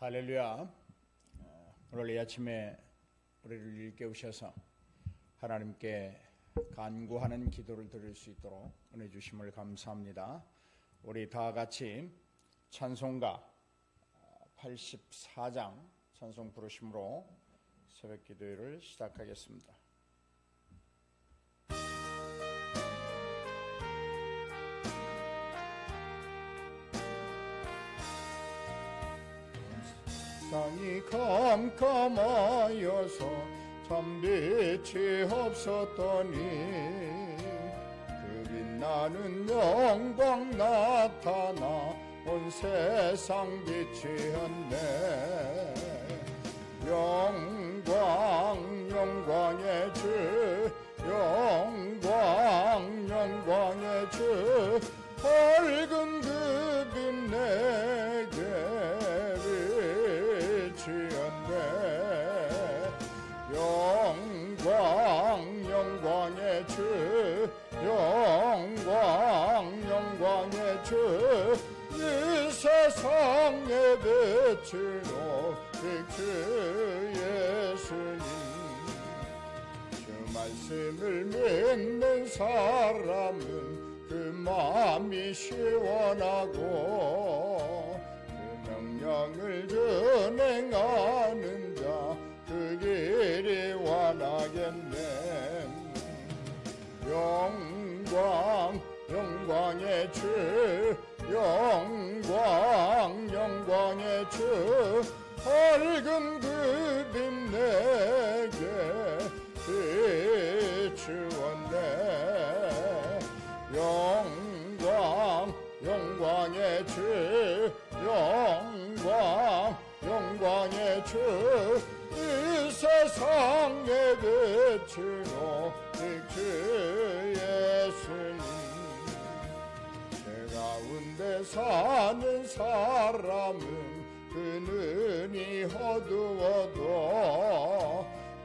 할렐루야. 오늘 이 아침에 우리를 일깨우셔서 하나님께 간구하는 기도를 드릴 수 있도록 은혜 주심을 감사합니다. 우리 다 같이 찬송가 84장 찬송 부르심으로 새벽 기도회를 시작하겠습니다. 땅이 캄캄하여서 참빛이 없었더니 그 빛나는 영광 나타나 온 세상 빛이었네. 영광 영광의 주, 영광 영광의 주, 밝은 그 빛 내게 영광 영광의 주, 영광 영광의 주, 이 세상에 비친 오직 주 예수님. 주 말씀을 믿는 사람은 그 마음이 시원하고 명령을 준행하는 자 그 길이 완하겠네. 영광 영광의 주, 영광 영광의 주, 밝은 그 빛 내게 비추었네. 영광 영광의 주, 영광 영광의 주, 이 세상에 비친 오직 주 예수님. 제 가운데 사는 사람은 그 눈이 어두워도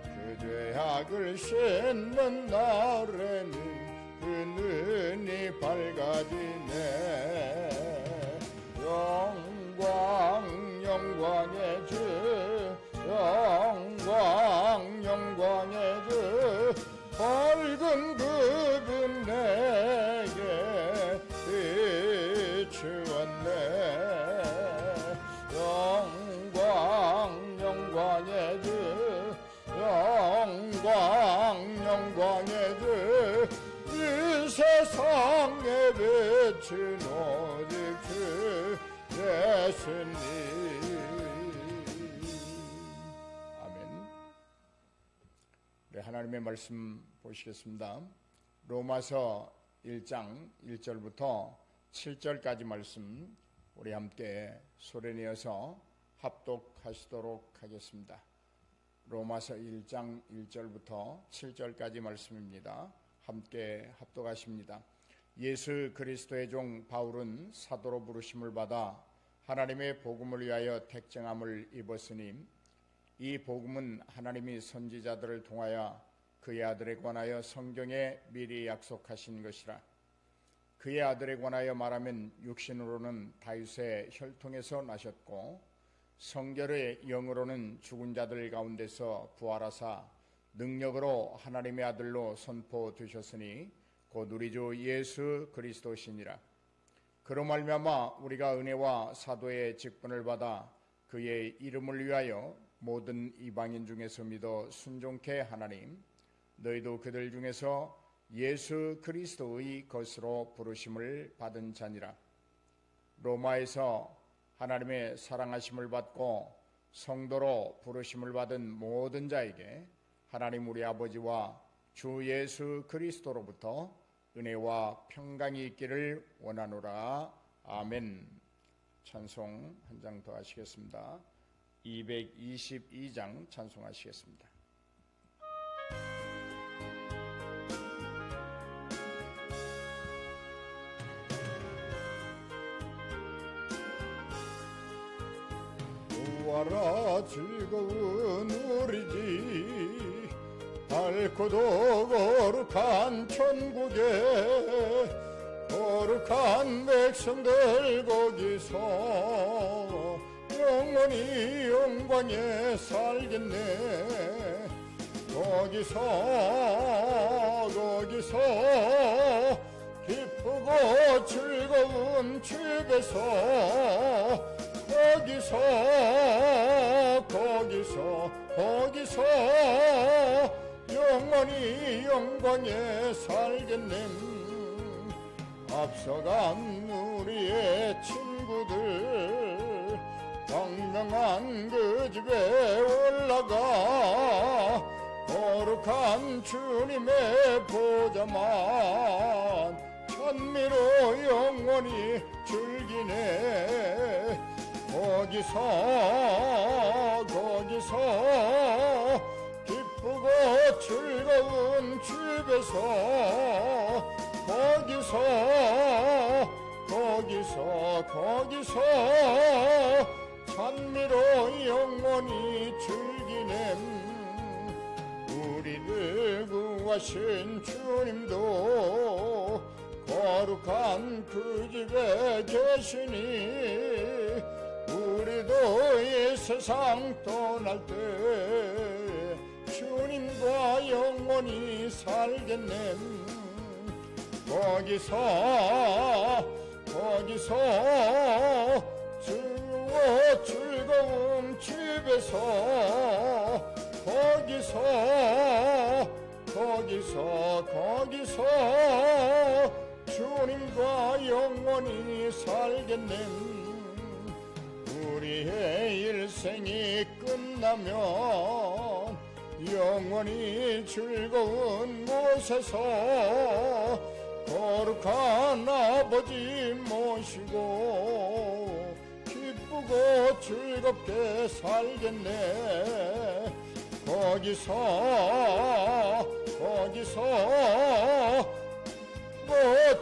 그 죄악을 씻는 날에는 그 눈이 밝아지네. 영광 영광의 주, 영광 영광의 주, 밝은 그 빛 내게 비추었네. 영광 영광의 주, 영광 영광의 주, 이 세상에 비친 오직 주 예수님. 아멘. 네, 하나님의 말씀 보시겠습니다. 로마서 1장 1절부터 7절까지 말씀 우리 함께 소리내어서 합독하시도록 하겠습니다. 로마서 1장 1절부터 7절까지 말씀입니다. 함께 합독하십니다. 예수 그리스도의 종 바울은 사도로 부르심을 받아 하나님의 복음을 위하여 택정함을 입었으니 이 복음은 하나님이 선지자들을 통하여 그의 아들에 관하여 성경에 미리 약속하신 것이라. 그의 아들에 관하여 말하면 육신으로는 다윗의 혈통에서 나셨고 성결의 영으로는 죽은 자들 가운데서 부활하사 능력으로 하나님의 아들로 선포되셨으니 곧 우리 주 예수 그리스도시니라. 그로 말미암아 우리가 은혜와 사도의 직분을 받아 그의 이름을 위하여 모든 이방인 중에서 믿어 순종케 하나님, 너희도 그들 중에서 예수 그리스도의 것으로 부르심을 받은 자니라. 로마에서 하나님의 사랑하심을 받고 성도로 부르심을 받은 모든 자에게 하나님 우리 아버지와 주 예수 그리스도로부터 은혜와 평강이 있기를 원하노라. 아멘. 찬송 한 장 더 하시겠습니다. 222장 찬송하시겠습니다. 와라 즐거운 우리 집, 밝고도 거룩한 천국에 거룩한 백성들 거기서 영원히 영광에 살겠네. 거기서 기쁘고 즐거운 집에서 거기서 영원히 영광에 살겠네. 앞서간 우리의 친구들 광명한 그 집에 올라가 거룩한 주님의 보좌만 찬미로 영원히 즐기네. 거기서 기쁘고 즐거운 집에서 거기서 찬미로 영원히 즐기네. 우리를 구하신 주님도 거룩한 그 집에 계시니 우리도 이 세상 떠날 때 주님과 영원히 살겠네. 거기서 즐거운 집에서 거기서 주님과 영원히 살겠네. 우리의 일생이 끝나면 영원히 즐거운 곳에서 거룩한 아버지 모시고 기쁘고 즐겁게 살겠네. 거기서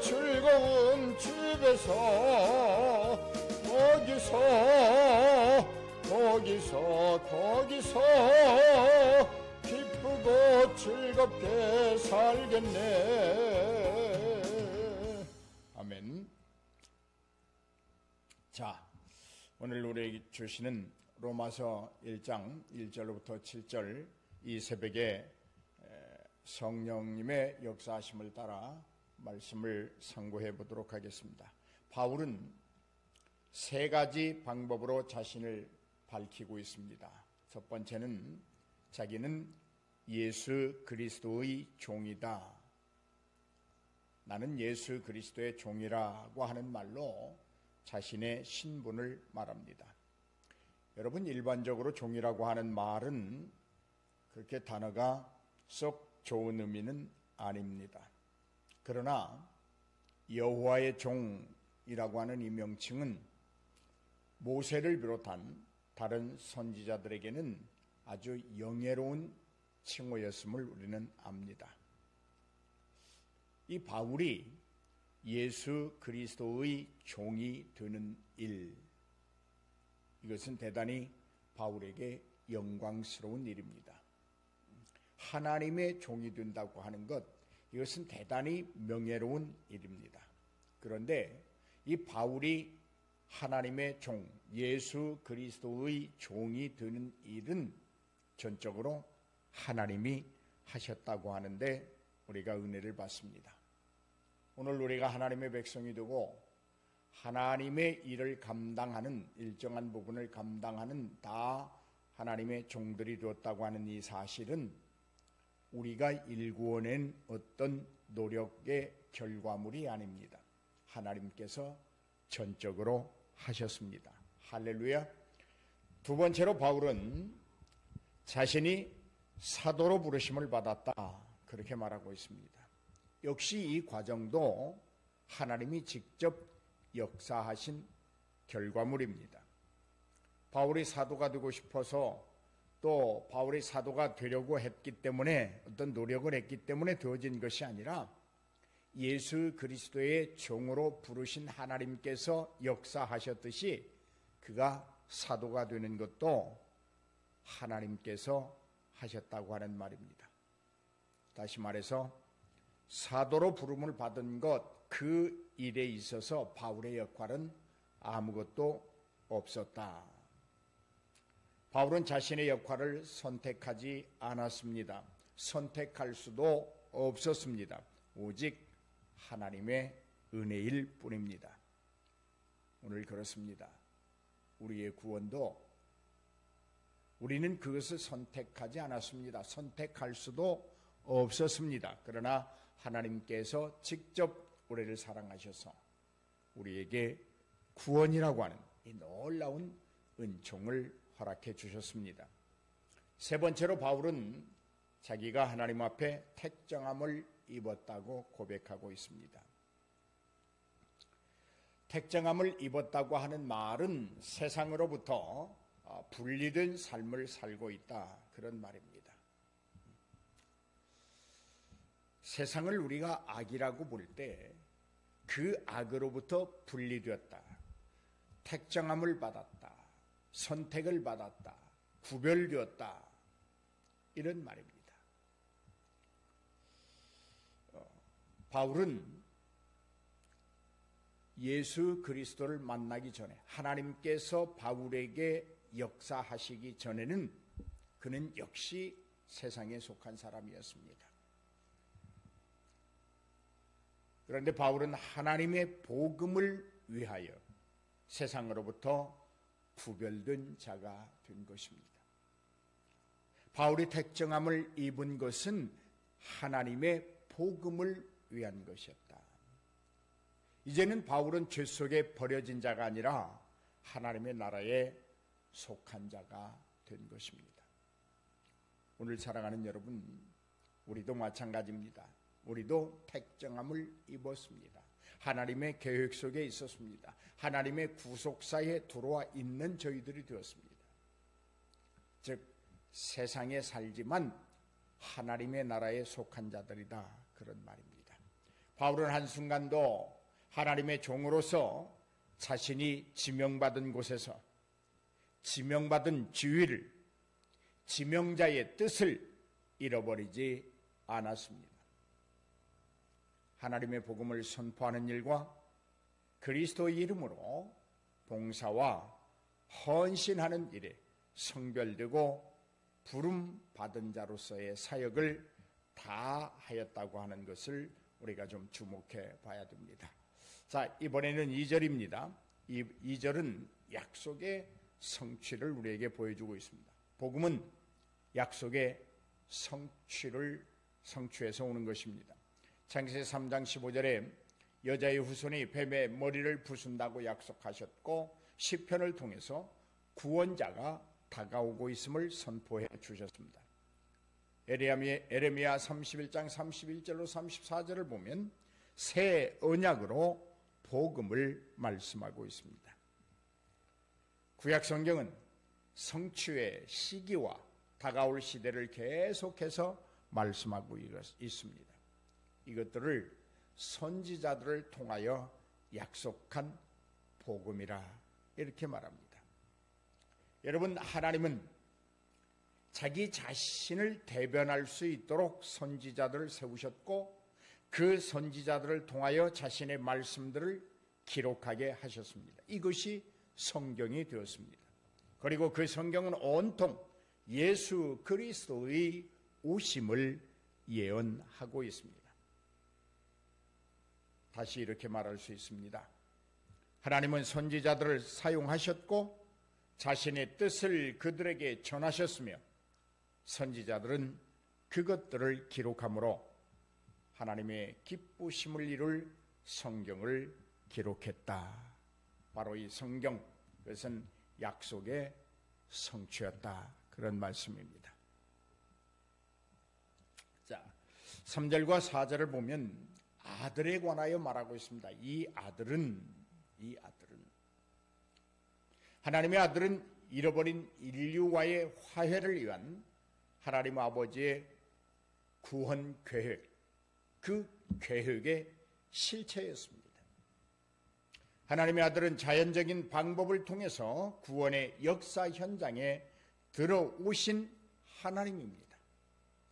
즐거운 집에서 거기서 기쁘고 즐겁게 살겠네. 아멘. 자, 오늘 우리에게 주시는 로마서 1장 1절부터 7절 이 새벽에 성령님의 역사하심을 따라 말씀을 상고해 보도록 하겠습니다. 바울은 세 가지 방법으로 자신을 밝히고 있습니다. 첫 번째는 자기는 예수 그리스도의 종이다. 나는 예수 그리스도의 종이라고 하는 말로 자신의 신분을 말합니다. 여러분, 일반적으로 종이라고 하는 말은 그렇게 단어가 썩 좋은 의미는 아닙니다. 그러나 여호와의 종이라고 하는 이 명칭은 모세를 비롯한 다른 선지자들에게는 아주 영예로운 칭호였음을 우리는 압니다. 이 바울이 예수 그리스도의 종이 되는 일, 이것은 대단히 바울에게 영광스러운 일입니다. 하나님의 종이 된다고 하는 것, 이것은 대단히 명예로운 일입니다. 그런데 이 바울이 하나님의 종, 예수 그리스도의 종이 되는 일은 전적으로 하나님이 하셨다고 하는데 우리가 은혜를 받습니다. 오늘 우리가 하나님의 백성이 되고 하나님의 일을 감당하는, 일정한 부분을 감당하는 다 하나님의 종들이 되었다고 하는 이 사실은 우리가 일구어낸 어떤 노력의 결과물이 아닙니다. 하나님께서 전적으로 하셨습니다. 할렐루야. 두 번째로 바울은 자신이 사도로 부르심을 받았다, 그렇게 말하고 있습니다. 역시 이 과정도 하나님이 직접 역사하신 결과물입니다. 바울이 사도가 되고 싶어서, 또 바울이 사도가 되려고 했기 때문에, 어떤 노력을 했기 때문에 되어진 것이 아니라 예수 그리스도의 종으로 부르신 하나님께서 역사하셨듯이 그가 사도가 되는 것도 하나님께서 하셨다고 하는 말입니다. 다시 말해서 사도로 부름을 받은 것, 그 일에 있어서 바울의 역할은 아무것도 없었다, 바울은 자신의 역할을 선택하지 않았습니다. 선택할 수도 없었습니다. 오직 하나님의 은혜일 뿐입니다. 오늘 그렇습니다. 우리의 구원도 우리는 그것을 선택하지 않았습니다. 선택할 수도 없었습니다. 그러나 하나님께서 직접 우리를 사랑하셔서 우리에게 구원이라고 하는 이 놀라운 은총을 허락해 주셨습니다. 세 번째로 바울은 자기가 하나님 앞에 택정함을 입었다고 고백하고 있습니다. 택정함을 입었다고 하는 말은 세상으로부터 분리된 삶을 살고 있다, 그런 말입니다. 세상을 우리가 악이라고 볼 때 그 악으로부터 분리되었다, 택정함을 받았다, 선택을 받았다, 구별되었다, 이런 말입니다. 바울은 예수 그리스도를 만나기 전에, 하나님께서 바울에게 역사하시기 전에는 그는 역시 세상에 속한 사람이었습니다. 그런데 바울은 하나님의 복음을 위하여 세상으로부터 구별된 자가 된 것입니다. 바울이 택정함을 입은 것은 하나님의 복음을 위한 것이었다. 이제는 바울은 죄 속에 버려진 자가 아니라 하나님의 나라에 속한 자가 된 것입니다. 오늘 사랑하는 여러분, 우리도 마찬가지입니다. 우리도 택정함을 입었습니다. 하나님의 계획 속에 있었습니다. 하나님의 구속사에 들어와 있는 저희들이 되었습니다. 즉 세상에 살지만 하나님의 나라에 속한 자들이다, 그런 말입니다. 바울은 한순간도 하나님의 종으로서 자신이 지명받은 곳에서 지명받은 지위를, 지명자의 뜻을 잃어버리지 않았습니다. 하나님의 복음을 선포하는 일과 그리스도의 이름으로 봉사와 헌신하는 일에 성별되고 부름 받은 자로서의 사역을 다 하였다고 하는 것을 우리가 좀 주목해 봐야 됩니다. 자, 이번에는 2절입니다. 이 2절은 약속의 성취를 우리에게 보여주고 있습니다. 복음은 약속의 성취에서 오는 것입니다. 창세기 3장 15절에 여자의 후손이 뱀의 머리를 부순다고 약속하셨고, 시편을 통해서 구원자가 다가오고 있음을 선포해 주셨습니다. 에레미야 31장 31절로 34절을 보면 새 언약으로 복음을 말씀하고 있습니다. 구약 성경은 성취의 시기와 다가올 시대를 계속해서 말씀하고 있습니다. 이것들을 선지자들을 통하여 약속한 복음이라 이렇게 말합니다. 여러분, 하나님은 자기 자신을 대변할 수 있도록 선지자들을 세우셨고, 그 선지자들을 통하여 자신의 말씀들을 기록하게 하셨습니다. 이것이 성경이 되었습니다. 그리고 그 성경은 온통 예수 그리스도의 오심을 예언하고 있습니다. 다시 이렇게 말할 수 있습니다. 하나님은 선지자들을 사용하셨고 자신의 뜻을 그들에게 전하셨으며, 선지자들은 그것들을 기록함으로 하나님의 기쁘심을 이룰 성경을 기록했다. 바로 이 성경, 그것은 약속의 성취였다, 그런 말씀입니다. 자, 3절과 4절을 보면 아들에 관하여 말하고 있습니다. 이 아들은 하나님의 아들은 잃어버린 인류와의 화해를 위한 하나님 아버지의 구원 계획, 그 계획의 실체였습니다. 하나님의 아들은 자연적인 방법을 통해서 구원의 역사 현장에 들어오신 하나님입니다.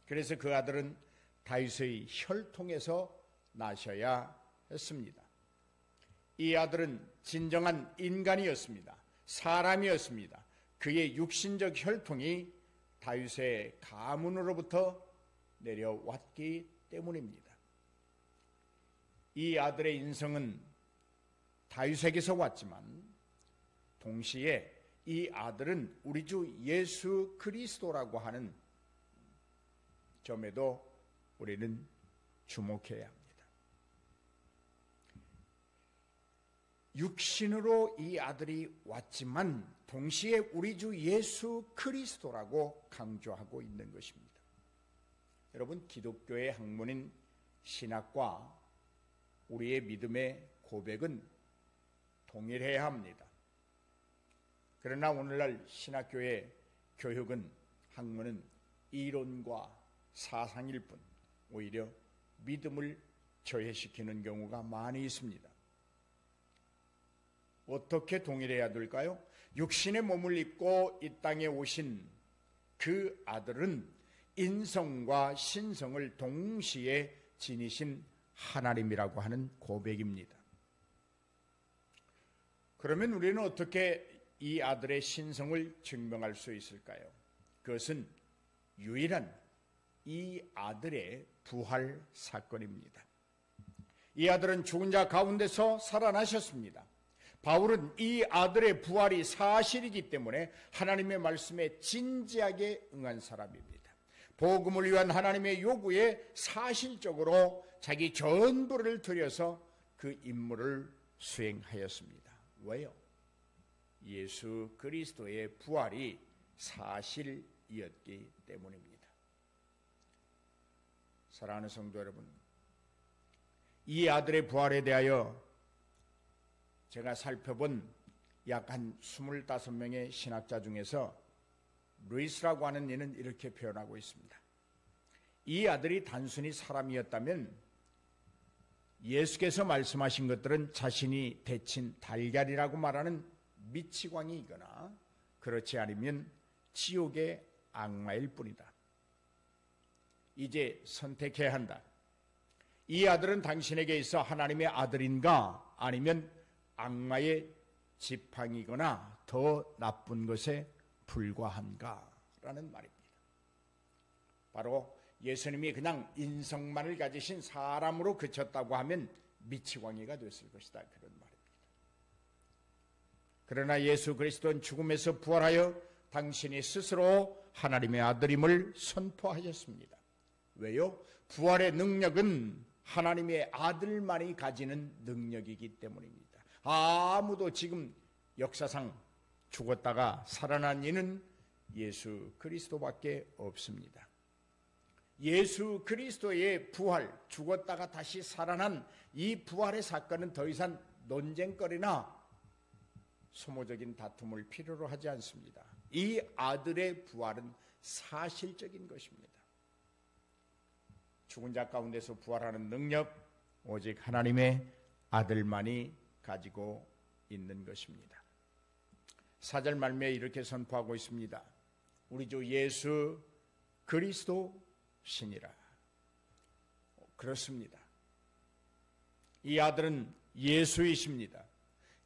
그래서 그 아들은 다윗의 혈통에서 나셔야 했습니다. 이 아들은 진정한 인간이었습니다. 사람이었습니다. 그의 육신적 혈통이 다윗의 가문으로부터 내려왔기 때문입니다. 이 아들의 인성은 다윗에게서 왔지만 동시에 이 아들은 우리 주 예수 그리스도라고 하는 점에도 우리는 주목해야 합니다. 육신으로 이 아들이 왔지만 동시에 우리 주 예수 그리스도라고 강조하고 있는 것입니다. 여러분, 기독교의 학문인 신학과 우리의 믿음의 고백은 동일해야 합니다. 그러나 오늘날 신학교의 교육은, 학문은 이론과 사상일 뿐 오히려 믿음을 저해시키는 경우가 많이 있습니다. 어떻게 동일해야 될까요? 육신의 몸을 입고 이 땅에 오신 그 아들은 인성과 신성을 동시에 지니신 하나님이라고 하는 고백입니다. 그러면 우리는 어떻게 이 아들의 신성을 증명할 수 있을까요? 그것은 유일한 이 아들의 부활 사건입니다. 이 아들은 죽은 자 가운데서 살아나셨습니다. 바울은 이 아들의 부활이 사실이기 때문에 하나님의 말씀에 진지하게 응한 사람입니다. 복음을 위한 하나님의 요구에 사실적으로 자기 전부를 들여서 그 임무를 수행하였습니다. 왜요? 예수 그리스도의 부활이 사실이었기 때문입니다. 사랑하는 성도 여러분, 이 아들의 부활에 대하여 제가 살펴본 약 한 25명의 신학자 중에서 루이스라고 하는 이는 이렇게 표현하고 있습니다. 이 아들이 단순히 사람이었다면 예수께서 말씀하신 것들은 자신이 데친 달걀이라고 말하는 미치광이이거나 그렇지 않으면 지옥의 악마일 뿐이다. 이제 선택해야 한다. 이 아들은 당신에게 있어 하나님의 아들인가 아니면 악마의 지팡이거나 더 나쁜 것에 불과한가라는 말입니다. 바로 예수님이 그냥 인성만을 가지신 사람으로 그쳤다고 하면 미치광이가 됐을 것이다, 그런 말입니다. 그러나 예수 그리스도는 죽음에서 부활하여 당신이 스스로 하나님의 아들임을 선포하셨습니다. 왜요? 부활의 능력은 하나님의 아들만이 가지는 능력이기 때문입니다. 아무도 지금 역사상 죽었다가 살아난 이는 예수 그리스도밖에 없습니다. 예수 그리스도의 부활, 죽었다가 다시 살아난 이 부활의 사건은 더 이상 논쟁거리나 소모적인 다툼을 필요로 하지 않습니다. 이 아들의 부활은 사실적인 것입니다. 죽은 자 가운데서 부활하는 능력, 오직 하나님의 아들만이 가지고 있는 것입니다. 4절 말미에 이렇게 선포하고 있습니다. 우리 주 예수 그리스도 신이라. 그렇습니다. 이 아들은 예수이십니다.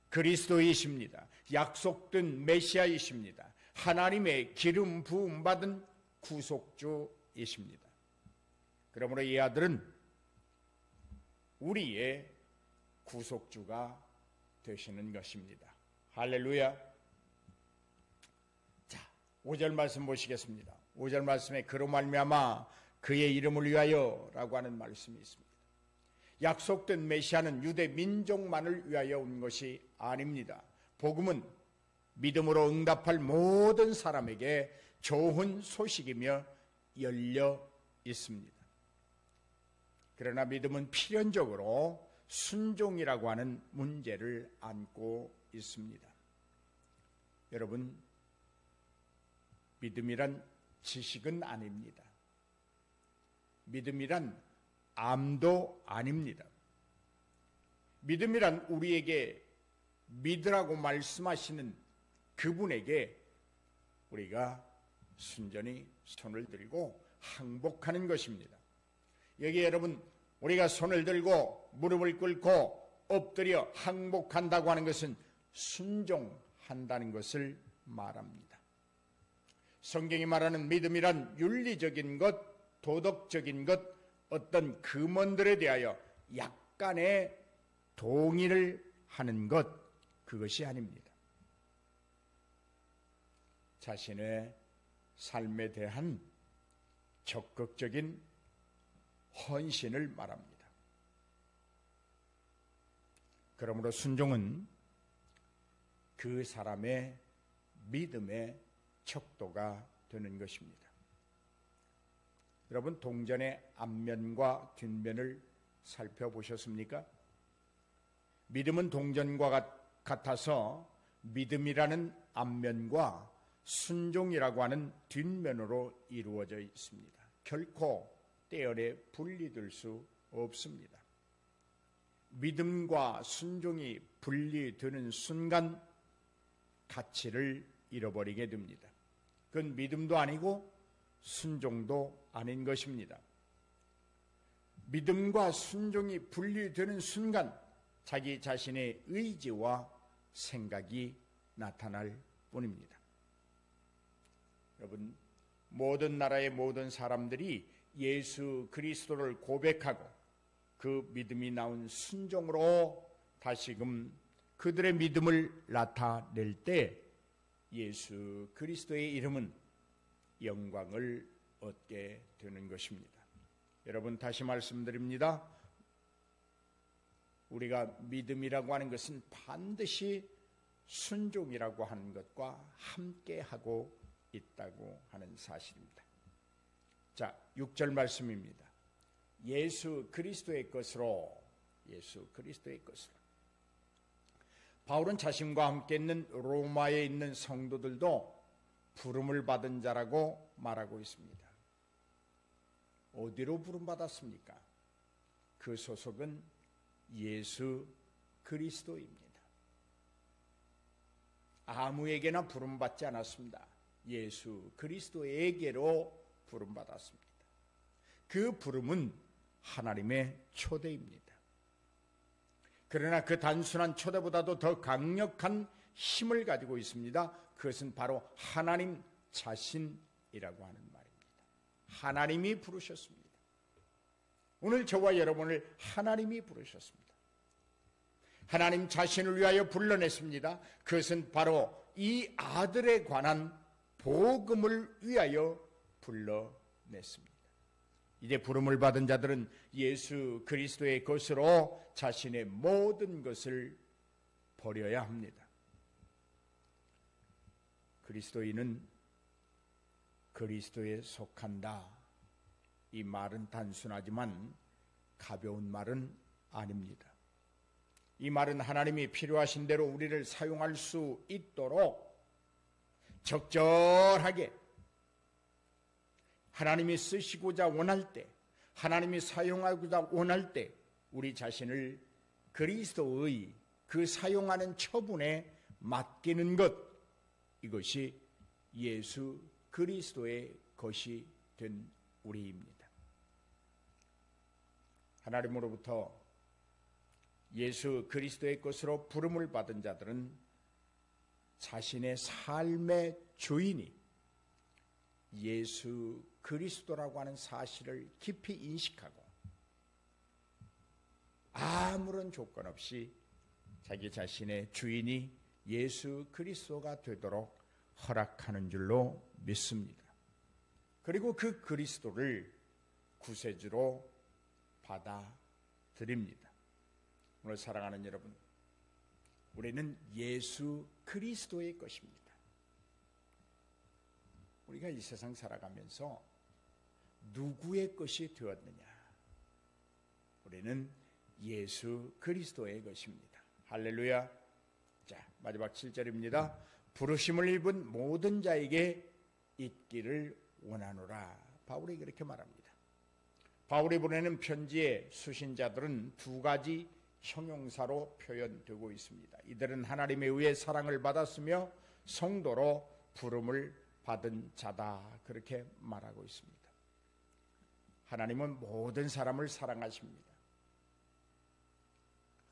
그리스도이십니다. 약속된 메시아이십니다. 하나님의 기름 부음 받은 구속주이십니다. 그러므로 이 아들은 우리의 구속주가 되시는 것입니다. 할렐루야. 자, 5절 말씀 보시겠습니다. 5절 말씀에 그로 말미암아 그의 이름을 위하여 라고 하는 말씀이 있습니다. 약속된 메시아는 유대 민족만을 위하여 온 것이 아닙니다. 복음은 믿음으로 응답할 모든 사람에게 좋은 소식이며 열려 있습니다. 그러나 믿음은 필연적으로 순종이라고 하는 문제를 안고 있습니다. 여러분, 믿음이란 지식은 아닙니다. 믿음이란 암도 아닙니다. 믿음이란 우리에게 믿으라고 말씀하시는 그분에게 우리가 순전히 손을 들고 항복하는 것입니다. 여기 여러분, 우리가 손을 들고 무릎을 꿇고 엎드려 항복한다고 하는 것은 순종한다는 것을 말합니다. 성경이 말하는 믿음이란 윤리적인 것, 도덕적인 것, 어떤 금원들에 대하여 약간의 동의를 하는 것, 그것이 아닙니다. 자신의 삶에 대한 적극적인 헌신을 말합니다. 그러므로 순종은 그 사람의 믿음의 척도가 되는 것입니다. 여러분, 동전의 앞면과 뒷면을 살펴보셨습니까? 믿음은 동전과 같아서 믿음이라는 앞면과 순종이라고 하는 뒷면으로 이루어져 있습니다. 결코 떼어내 분리될 수 없습니다. 믿음과 순종이 분리되는 순간 가치를 잃어버리게 됩니다. 그건 믿음도 아니고 순종도 아닌 것입니다. 믿음과 순종이 분리되는 순간 자기 자신의 의지와 생각이 나타날 뿐입니다. 여러분, 모든 나라의 모든 사람들이 예수 그리스도를 고백하고 그 믿음이 나온 순종으로 다시금 그들의 믿음을 나타낼 때 예수 그리스도의 이름은 영광을 얻게 되는 것입니다. 여러분, 다시 말씀드립니다. 우리가 믿음이라고 하는 것은 반드시 순종이라고 하는 것과 함께하고 있다고 하는 사실입니다. 자, 6절 말씀입니다. 예수 그리스도의 것으로, 예수 그리스도의 것으로. 바울은 자신과 함께 있는 로마에 있는 성도들도 부름을 받은 자라고 말하고 있습니다. 어디로 부름받았습니까? 그 소속은 예수 그리스도입니다. 아무에게나 부름받지 않았습니다. 예수 그리스도에게로 부름받았습니다. 그 부름은 하나님의 초대입니다. 그러나 그 단순한 초대보다도 더 강력한 힘을 가지고 있습니다. 그것은 바로 하나님 자신이라고 하는 말입니다. 하나님이 부르셨습니다. 오늘 저와 여러분을 하나님이 부르셨습니다. 하나님 자신을 위하여 불러냈습니다. 그것은 바로 이 아들에 관한 복음을 위하여 불러냈습니다. 이제 부름을 받은 자들은 예수 그리스도의 것으로 자신의 모든 것을 버려야 합니다. 그리스도인은 그리스도에 속한다. 이 말은 단순하지만 가벼운 말은 아닙니다. 이 말은 하나님이 필요하신 대로 우리를 사용할 수 있도록 적절하게 하나님이 쓰시고자 원할 때, 하나님이 사용하고자 원할 때 우리 자신을 그리스도의 그 사용하는 처분에 맡기는 것, 이것이 예수 그리스도의 것이 된 우리입니다. 하나님으로부터 예수 그리스도의 것으로 부름을 받은 자들은 자신의 삶의 주인이 예수 그리스도라고 하는 사실을 깊이 인식하고 아무런 조건 없이 자기 자신의 주인이 예수 그리스도가 되도록 허락하는 줄로 믿습니다. 그리고 그 그리스도를 구세주로 받아들입니다. 오늘 사랑하는 여러분, 우리는 예수 그리스도의 것입니다. 우리가 이 세상 살아가면서 누구의 것이 되었느냐? 우리는 예수 그리스도의 것입니다. 할렐루야. 자, 마지막 7절입니다. 부르심을 입은 모든 자에게 있기를 원하노라. 바울이 그렇게 말합니다. 바울이 보내는 편지의 수신자들은 두 가지 형용사로 표현되고 있습니다. 이들은 하나님에 의해 사랑을 받았으며 성도로 부름을 받은 자다, 그렇게 말하고 있습니다. 하나님은 모든 사람을 사랑하십니다.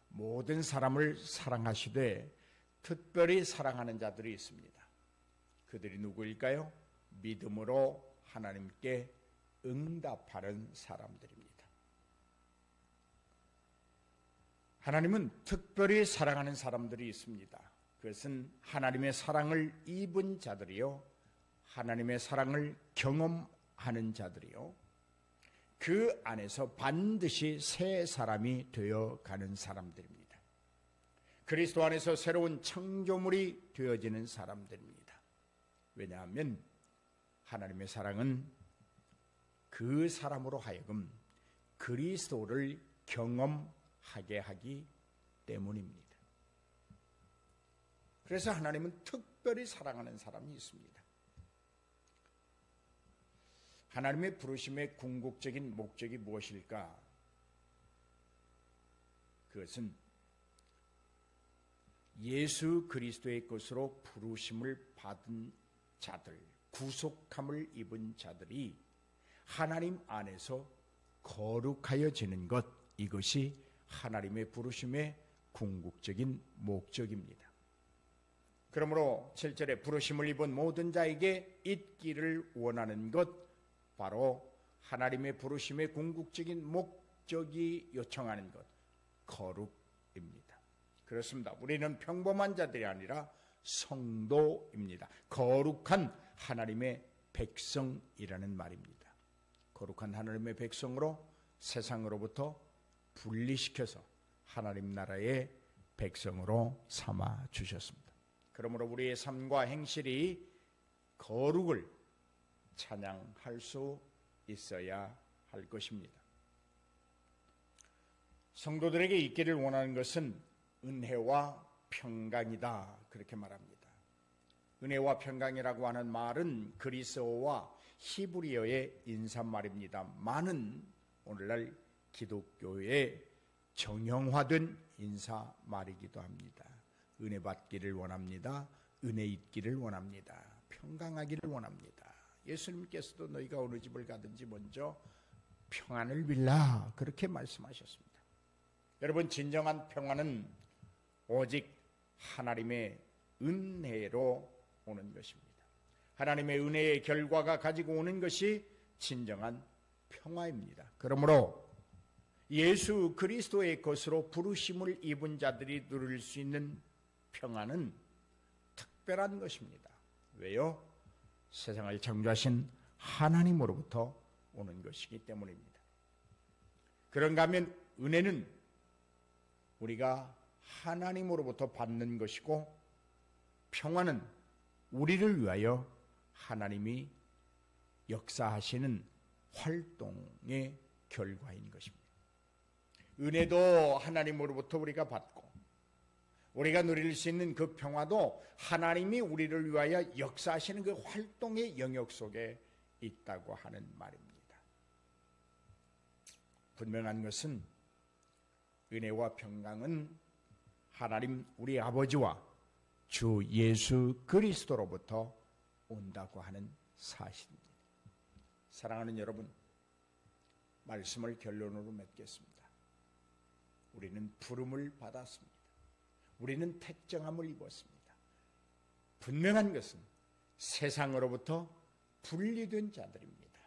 모든 사람을 사랑하시되 특별히 사랑하는 자들이 있습니다. 그들이 누구일까요? 믿음으로 하나님께 응답하는 사람들입니다. 하나님은 특별히 사랑하는 사람들이 있습니다. 그것은 하나님의 사랑을 입은 자들이요, 하나님의 사랑을 경험하는 자들이요, 그 안에서 반드시 새 사람이 되어가는 사람들입니다. 그리스도 안에서 새로운 창조물이 되어지는 사람들입니다. 왜냐하면 하나님의 사랑은 그 사람으로 하여금 그리스도를 경험하게 하기 때문입니다. 그래서 하나님은 특별히 사랑하는 사람이 있습니다. 하나님의 부르심의 궁극적인 목적이 무엇일까? 그것은 예수 그리스도의 것으로 부르심을 받은 자들, 구속함을 입은 자들이 하나님 안에서 거룩하여지는 것, 이것이 하나님의 부르심의 궁극적인 목적입니다. 그러므로 7절에 부르심을 입은 모든 자에게 있기를 원하는 것, 바로 하나님의 부르심의 궁극적인 목적이 요청하는 것, 거룩입니다. 그렇습니다. 우리는 평범한 자들이 아니라 성도입니다. 거룩한 하나님의 백성이라는 말입니다. 거룩한 하나님의 백성으로 세상으로부터 분리시켜서 하나님 나라의 백성으로 삼아 주셨습니다. 그러므로 우리의 삶과 행실이 거룩을 찬양할 수 있어야 할 것입니다. 성도들에게 있기를 원하는 것은 은혜와 평강이다, 그렇게 말합니다. 은혜와 평강이라고 하는 말은 그리스어와 히브리어의 인사말입니다. 많은 오늘날 기독교의 정형화된 인사말이기도 합니다. 은혜 받기를 원합니다. 은혜 있기를 원합니다. 평강하기를 원합니다. 예수님께서도 너희가 어느 집을 가든지 먼저 평안을 빌라, 그렇게 말씀하셨습니다. 여러분, 진정한 평안은 오직 하나님의 은혜로 오는 것입니다. 하나님의 은혜의 결과가 가지고 오는 것이 진정한 평화입니다. 그러므로 예수 그리스도의 것으로 부르심을 입은 자들이 누릴 수 있는 평안은 특별한 것입니다. 왜요? 세상을 창조하신 하나님으로부터 오는 것이기 때문입니다. 그런가 하면 은혜는 우리가 하나님으로부터 받는 것이고, 평안은 우리를 위하여 하나님이 역사하시는 활동의 결과인 것입니다. 은혜도 하나님으로부터 우리가 받고, 우리가 누릴 수 있는 그 평화도 하나님이 우리를 위하여 역사하시는 그 활동의 영역 속에 있다고 하는 말입니다. 분명한 것은 은혜와 평강은 하나님 우리 아버지와 주 예수 그리스도로부터 온다고 하는 사실입니다. 사랑하는 여러분, 말씀을 결론으로 맺겠습니다. 우리는 부름을 받았습니다. 우리는 택정함을 입었습니다. 분명한 것은 세상으로부터 분리된 자들입니다.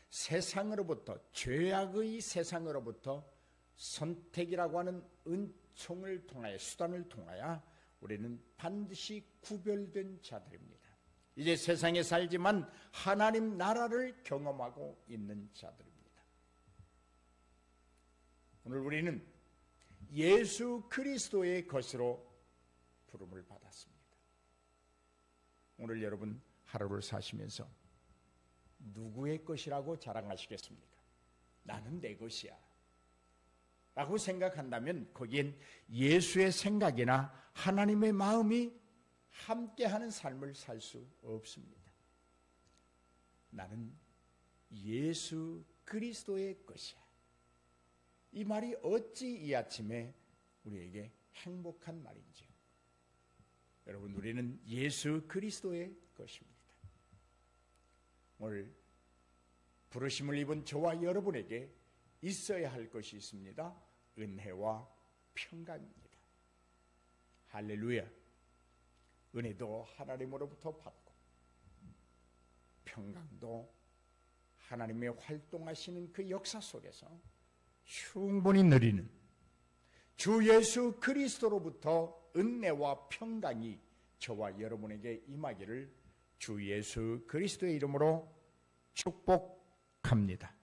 세상으로부터, 죄악의 세상으로부터 선택이라고 하는 은총을 통하여, 수단을 통하여 우리는 반드시 구별된 자들입니다. 이제 세상에 살지만 하나님 나라를 경험하고 있는 자들입니다. 오늘 우리는 예수 그리스도의 것으로 부름을 받았습니다. 오늘 여러분 하루를 사시면서 누구의 것이라고 자랑하시겠습니까? 나는 내 것이야 라고 생각한다면 거기엔 예수의 생각이나 하나님의 마음이 함께하는 삶을 살 수 없습니다. 나는 예수 그리스도의 것이야. 이 말이 어찌 이 아침에 우리에게 행복한 말인지요. 여러분, 우리는 예수 그리스도의 것입니다. 오늘 부르심을 입은 저와 여러분에게 있어야 할 것이 있습니다. 은혜와 평강입니다. 할렐루야. 은혜도 하나님으로부터 받고 평강도 하나님의 활동하시는 그 역사 속에서 충분히 누리는 주 예수 그리스도로부터 은혜와 평강이 저와 여러분에게 임하기를 주 예수 그리스도의 이름으로 축복합니다.